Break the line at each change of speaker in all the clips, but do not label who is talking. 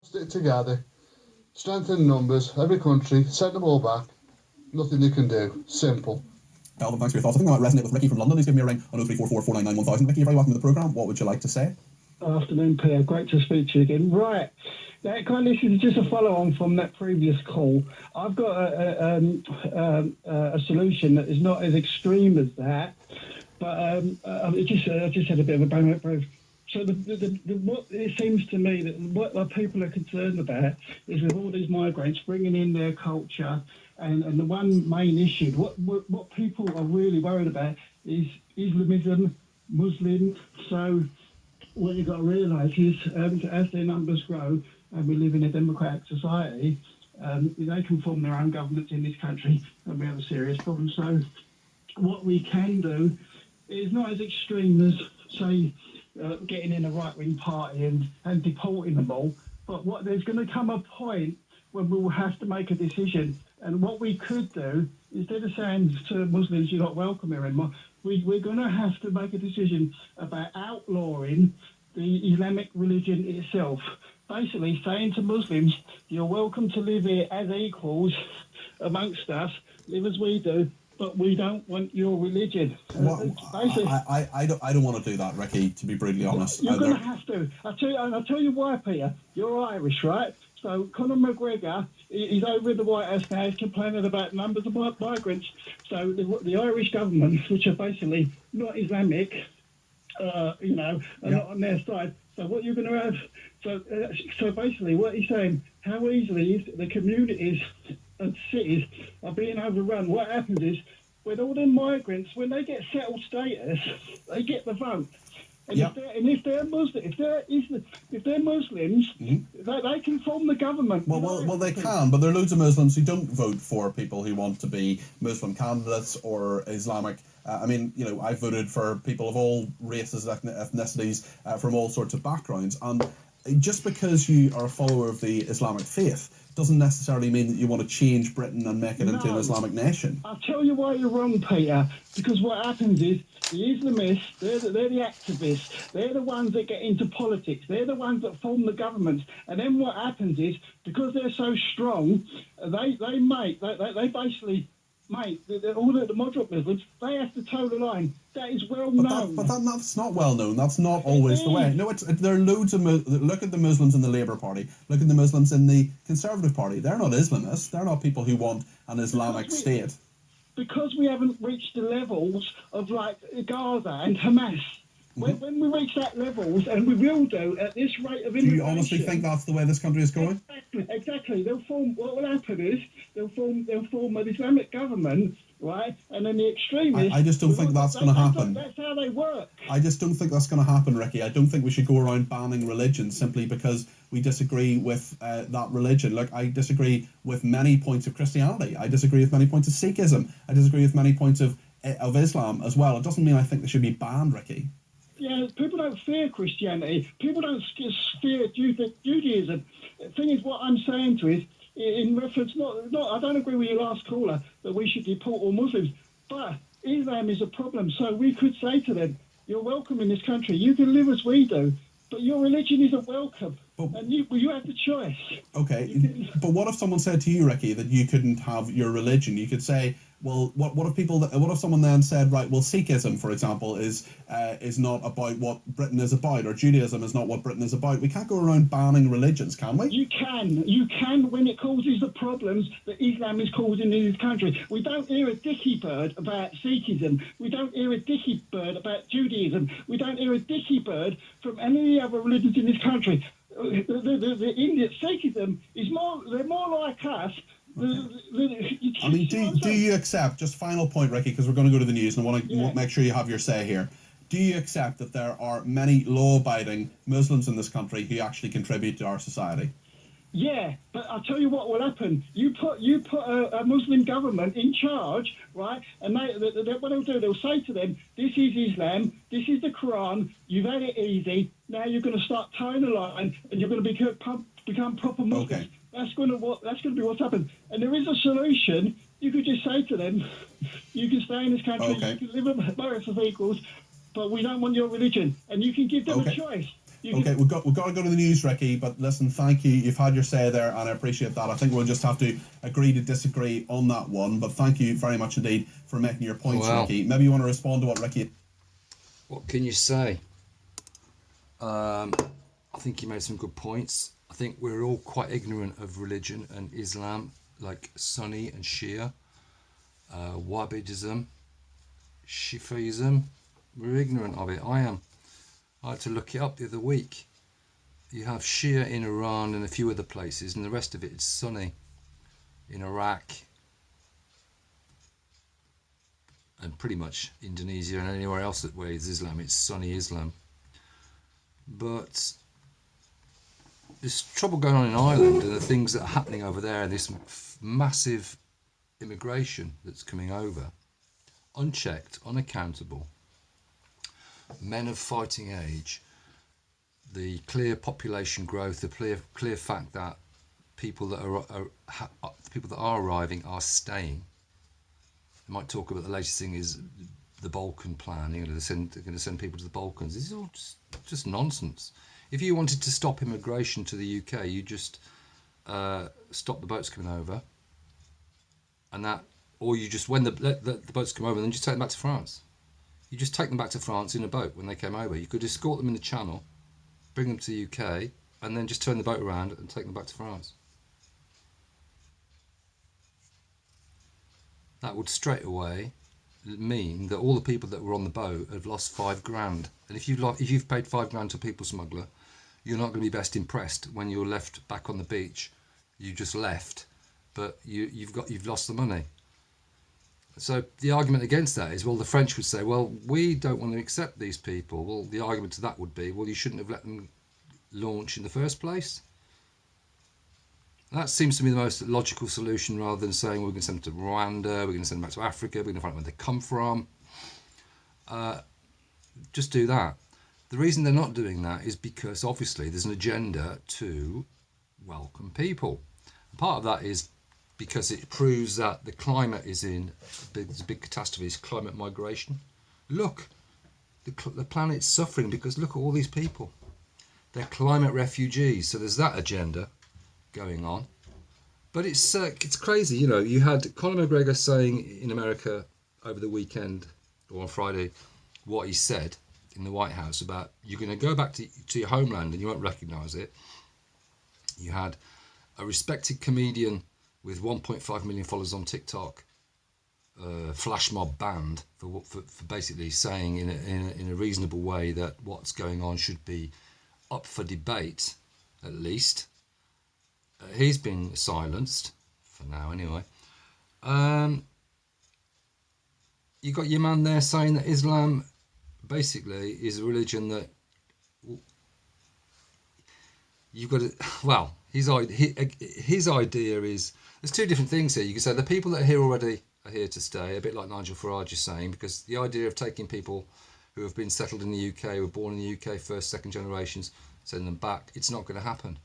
Stick together, strength in numbers, every country, send them all back. Nothing they can do. Simple.
Calvin, thanks for your thoughts. I think I might resonate with Ricky from London. He's giving me a ring on 0344 Ricky, you're very welcome to the programme. What would you like to say?
Afternoon, Pierre. Great to speak to you again. Right. That kind of this is just a follow-on from that previous call. I've got a solution that is not as extreme as that, but I just had a bit of a bang up. So what it seems to me that what people are concerned about is with all these migrants bringing in their culture, and the one main issue, what people are really worried about is Islamism, Muslims. So what you've got to realise is as their numbers grow, and we live in a democratic society, they can form their own governments in this country, and we have a serious problem. So what we can do is not as extreme as, say, getting in a right-wing party and deporting them all, but there's going to come a point when we will have to make a decision. And what we could do, instead of saying to Muslims, you're not welcome here anymore, we're going to have to make a decision about outlawing the Islamic religion itself. Basically saying to Muslims, you're welcome to live here as equals amongst us, live as we do, but we don't want your religion.
I don't want to do that, Ricky, to be brutally honest.
You're going to have to. I'll tell you why, Peter. You're Irish, right? So Conor McGregor, he's over in the White House now, he's complaining about numbers of migrants. So the Irish government, which are basically not Islamic, are not on their side. So what you're going to have, so basically what he's saying, how easily the communities and cities are being overrun. What happens is, when all the migrants, when they get settled status, they get the vote. And if they're Muslims, they can form the government.
Well, they can, but there are loads of Muslims who don't vote for people who want to be Muslim candidates or Islamic. I voted for people of all races, ethnicities, from all sorts of backgrounds. And just because you are a follower of the Islamic faith doesn't necessarily mean that you want to change Britain and make it into an Islamic nation.
I'll tell you why you're wrong, Peter. Because what happens is the Islamists, they're the activists, they're the ones that get into politics, they're the ones that form the governments. And then what happens is, because they're so strong, they basically... Mate, all the moderate Muslims, they have to toe the line. That is well known.
But that's not well known. That's not always the way. No, there are loads of... Look at the Muslims in the Labour Party. Look at the Muslims in the Conservative Party. They're not Islamists. They're not people who want an Islamic state.
Because we haven't reached the levels of, like, Gaza and Hamas. When we reach that levels, and we will do at this rate of immigration...
Do you honestly think that's the way this country is going?
Exactly. What will happen is they'll form an Islamic government, right? And then the extremists...
I just don't think that's going to happen.
That's how they work.
I just don't think that's going to happen, Ricky. I don't think we should go around banning religion simply because we disagree with that religion. Look, I disagree with many points of Christianity. I disagree with many points of Sikhism. I disagree with many points of Islam as well. It doesn't mean I think they should be banned, Ricky.
Yeah, people don't fear Christianity. People don't fear Judaism. The thing is, what I'm saying to is, in reference, I don't agree with your last caller that we should deport all Muslims, but Islam is a problem. So we could say to them, you're welcome in this country. You can live as we do, but your religion isn't welcome. And you have the choice.
Okay, but what if someone said to you, Ricky, that you couldn't have your religion? You could say, well, what if someone then said, right, well, Sikhism, for example, is not about what Britain is about, or Judaism is not what Britain is about. We can't go around banning religions, can we?
You can when it causes the problems that Islam is causing in this country. We don't hear a dicky bird about Sikhism. We don't hear a dicky bird about Judaism. We don't hear a dicky bird from any other religions in this country. The Indian Sikhism is they're more like us.
Do you accept, just final point, Ricky, because we're going to go to the news and I want to make sure you have your say here. Do you accept that there are many law-abiding Muslims in this country who actually contribute to our society?
Yeah, but I'll tell you what will happen. You put a Muslim government in charge, right? And what they'll do, they'll say to them, this is Islam, this is the Quran, you've had it easy, now you're going to start toeing the line and you're going to become proper Muslims.
Okay.
That's going to be what's happened. And there is a solution. You could just say to them, you can stay in this country, you can live amongst us equals, but we don't want your religion. And you can give them a choice.
Okay, we've got to go to the news, Ricky, but listen, thank you. You've had your say there, and I appreciate that. I think we'll just have to agree to disagree on that one, but thank you very much indeed for making your points, Ricky. Maybe you want to respond to what Ricky...
What can you say? I think he made some good points. I think we're all quite ignorant of religion and Islam, like Sunni and Shia, Wahhabism, Shifism. We're ignorant of it. I am. I had to look it up the other week. You have Shia in Iran and a few other places, and the rest of it is Sunni in Iraq and pretty much Indonesia and anywhere else that where it's Islam, it's Sunni Islam. But there's trouble going on in Ireland, and the things that are happening over there, this massive immigration that's coming over, unchecked, unaccountable, men of fighting age, the clear population growth, the clear fact that people that are arriving are staying. I might talk about the latest thing is the Balkan plan. They're going to send people to the Balkans. This is all just nonsense. If you wanted to stop immigration to the UK, you just stop the boats coming over, and that, or you just when the boats come over, then just take them back to France. You just take them back to France in a boat when they came over. You could escort them in the Channel, bring them to the UK, and then just turn the boat around and take them back to France. That would straight away mean that all the people that were on the boat have lost $5,000. And if you've paid $5,000 to a people smuggler, you're not going to be best impressed when you're left back on the beach. You just left, but you've lost the money. So the argument against that is, well, the French would say, well, we don't want to accept these people. Well, the argument to that would be, well, you shouldn't have let them launch in the first place. That seems to me the most logical solution, rather than saying we're going to send them to Rwanda, we're going to send them back to Africa, we're going to find out where they come from. Just do that. The reason they're not doing that is because obviously there's an agenda to welcome people. And part of that is because it proves that the climate is in there's a big catastrophe, is climate migration. Look, the planet's suffering because look at all these people. They're climate refugees. So there's that agenda going on. But it's crazy, you know. You had Conor McGregor saying in America over the weekend or on Friday what he said in the White House about you're going to go back to your homeland and you won't recognise it. You had a respected comedian with 1.5 million followers on TikTok, flash mob banned for basically saying in a reasonable way that what's going on should be up for debate, at least. He's been silenced, for now anyway. You got your man there saying that Islam basically is a religion that you've got to, well, his idea is, there's two different things here. You can say the people that are here already are here to stay, a bit like Nigel Farage is saying, because the idea of taking people who have been settled in the UK, who were born in the UK, first, second generations, sending them back, it's not going to happen.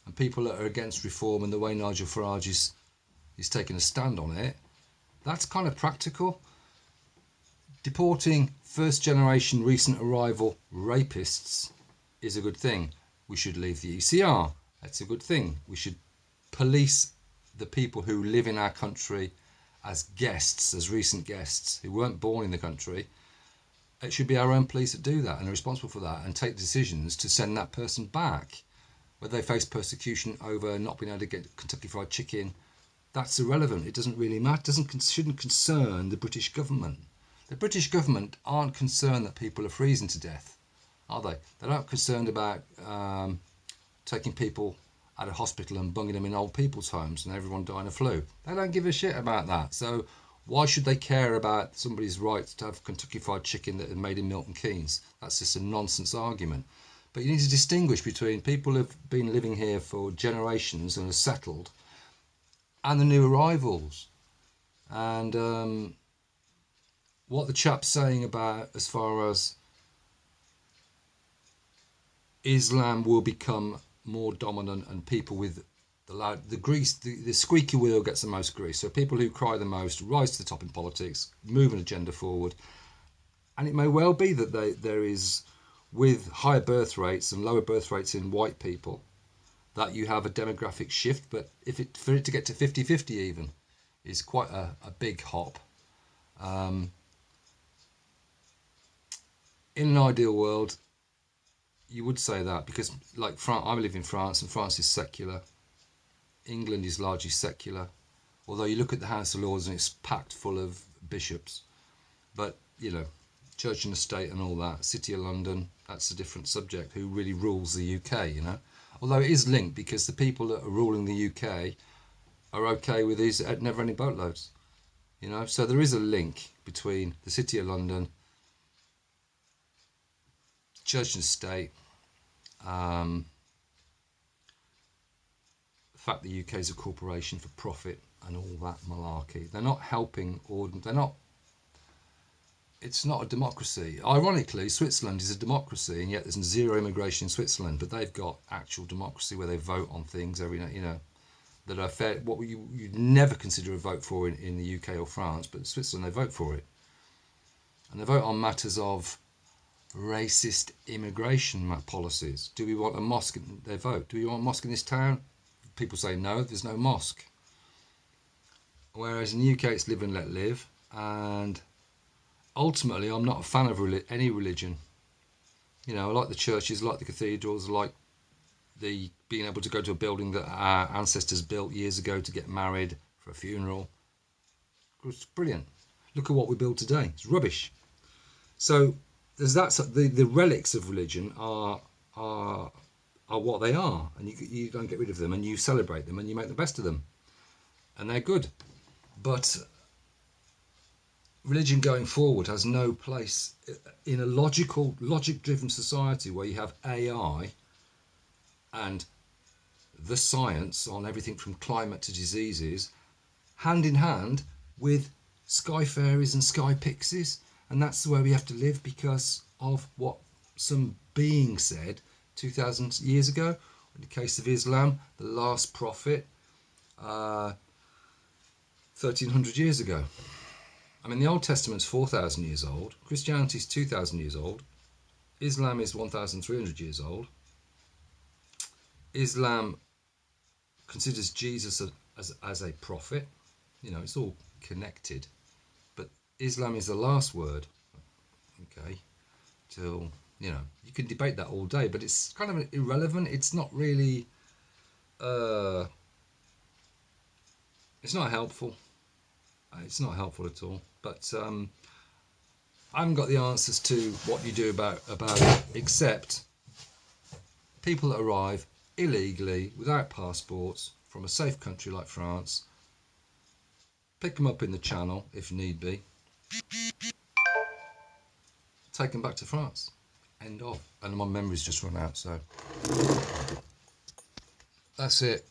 And people that are against reform and the way Nigel Farage is taking a stand on it, that's kind of practical. Deporting first generation recent arrival rapists is a good thing. We should leave the ECR. That's a good thing. We should police the people who live in our country as guests, as recent guests, who weren't born in the country. It should be our own police that do that and are responsible for that and take decisions to send that person back. Whether they face persecution over not being able to get Kentucky Fried Chicken, that's irrelevant. It doesn't really matter. Shouldn't concern the British government. The British government aren't concerned that people are freezing to death, are they? They're not concerned about taking people out of hospital and bunging them in old people's homes and everyone dying of flu. They don't give a shit about that. So why should they care about somebody's right to have Kentucky Fried Chicken that is made in Milton Keynes? That's just a nonsense argument. But you need to distinguish between people who've been living here for generations and are settled and the new arrivals. And what the chap's saying about as far as Islam will become more dominant and people with the grease, the squeaky wheel gets the most grease. So people who cry the most rise to the top in politics, move an agenda forward. And it may well be that there is with higher birth rates and lower birth rates in white people, that you have a demographic shift. But for it to get to 50-50 even is quite a big hop. In an ideal world, you would say that, because like I live in France, and France is secular. England is largely secular, although you look at the House of Lords and it's packed full of bishops. But church and estate and all that, City of London, that's a different subject. Who really rules the UK, although it is linked, because the people that are ruling the UK are okay with these never-ending boatloads, so there is a link between the City of London, church and state, the fact the UK is a corporation for profit and all that malarkey. They're not helping, or it's not a democracy. Ironically, Switzerland is a democracy, and yet there's zero immigration in Switzerland, but they've got actual democracy where they vote on things every night, that are fair, what you'd never consider a vote for in the UK or France, but Switzerland, they vote for it. And they vote on matters of racist immigration policies. Do we want a mosque? They vote. Do we want a mosque in this town? People say no, there's no mosque. Whereas in the UK, it's live and let live. And ultimately, I'm not a fan of any religion. I like the churches, I like the cathedrals, I like the being able to go to a building that our ancestors built years ago to get married, for a funeral. It's brilliant. Look at what we build today. It's rubbish. So there's that. The relics of religion are what they are, and you don't get rid of them, and you celebrate them, and you make the best of them, and they're good. But religion going forward has no place in a logic-driven society where you have AI and the science on everything from climate to diseases, hand in hand with sky fairies and sky pixies. And that's the way we have to live, because of what some being said 2,000 years ago. In the case of Islam, the last prophet, 1,300 years ago. I mean, the Old Testament's 4,000 years old, Christianity's 2,000 years old, Islam is 1,300 years old. Islam considers Jesus as a prophet. It's all connected. But Islam is the last word. Okay. Till, you can debate that all day, but it's kind of irrelevant. It's not really, it's not helpful. It's not helpful at all. But I haven't got the answers to what you do about it, except people that arrive illegally without passports from a safe country like France, pick them up in the Channel if need be, take them back to France. End of. And my memory's just run out, so that's it.